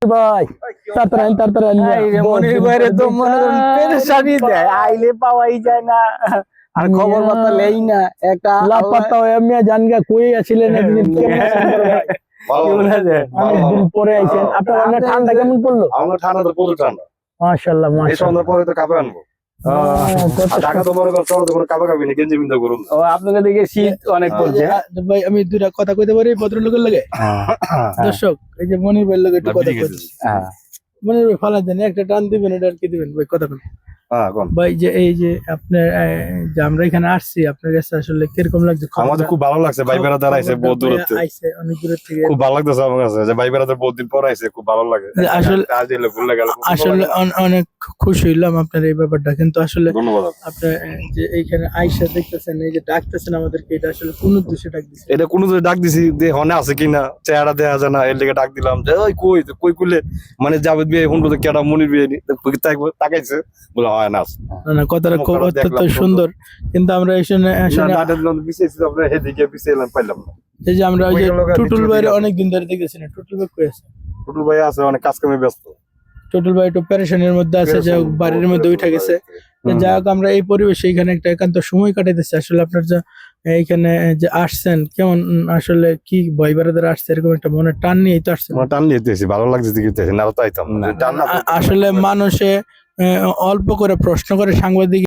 ভাই তাড়াতাড়ি মনির বাইরে তো মনে করেন পেরেশানি দেয়, আইলে পাওয়াই যায় না আর খবর বার্তা লেই না। একটা লাপাত্তা হয়ে আমি জানগা কই আছিলেন এতদিন, কেমন আছেন বড় ভাই? কেমন আছে? অনেকদিন পরে আইছেন। আপনার ওখানে ঠান্ডা কেমন পড়লো? আমার ঠান্ডা তো প্রচুর ঠান্ডা। মাশাআল্লাহ এই মাশাআল্লাহ। সন্ধ্যার পরে তো কাপড় আনবো। আর ঢাকা তো মনে করো শহরে তো কোনো কাপড় কাপি নেই, গেঞ্জি বিন্দা করুন। ও আপনাদের দিকে শীত অনেক পড়ছে। ভাই আমি দুইটা কথা কইতে পারি ভদ্রলোকের লাগে? দর্শক এই যে মনির ভাইয়ের লগে একটু কথা কইছি। মনির ভাই ফালা দেন, একটা টান দিবেন, এটা আর কি দিবেন ভাই, কথা বলেন। হ্যাঁ কোন ভাই যে এই যে আপনার যে আমরা এখানে আসছি, আপনার কাছে আসলে কিরকম লাগছে? আমাদের খুব ভালো লাগছে, ভাই বেড়াদার আইছে বহুত দূর থেকে। আইছে অনেক দূর থেকে। খুব ভালো লাগতেছে আমার কাছে যে ভাই বেড়াদার বহুত দিন পর আইছে, খুব ভালো লাগে। আসলে আজ এলে ভুলে গেল। আসলে অনেক খুশি হইলাম আপনার এই ব্যাপারটা, কিন্তু আসলে ধন্যবাদ। আপনার যে এইখানে আইসা দেখতেছেন, এই যে ডাকতেছেন আমাদেরকে, এটা আসলে কোন উদ্দেশ্যে ডাক দিচ্ছেন? এটা কোনো ডাক দিছি যে হনে আছে কিনা, চেহারা দেখা যায় না, এর লেগে ডাক দিলাম যে ওই কই কই কইলে মানে জাভেদ বিয়ে হুন্ডো কেডা মনির বিয়ে তাকাইছে বলে হয় না। না না, কথাটা খুব অত্যন্ত সুন্দর, কিন্তু আমরা এখানে আসলে এই যে আমরা ওই যে টুটুল ভাইয়ের অনেকদিন ধরে দেখতেছি না, টুটুল ভাই কই আছে? টুটুল ভাই আছে অনেক কাজ কামে ব্যস্ত। টুটুল ভাই একটু পেরেশানির মধ্যে আছে, যে বাড়ির মধ্যে উঠে গেছে। যাই হোক, আমরা এই পরিবেশে এখানে একটা একান্ত সময় কাটাইতেছি। আসলে আপনার যে এইখানে যে আসছেন, কেমন আসলে কি ভাই বেড়াদার আসছে এরকম একটা মনে টান নিয়েই তো আসছেন? টান নিতেছি, ভালো লাগছে দেখতেছি, না তো আইতাম না। আসলে মানুষে অল্প করে প্রশ্ন করে সাংবাদিক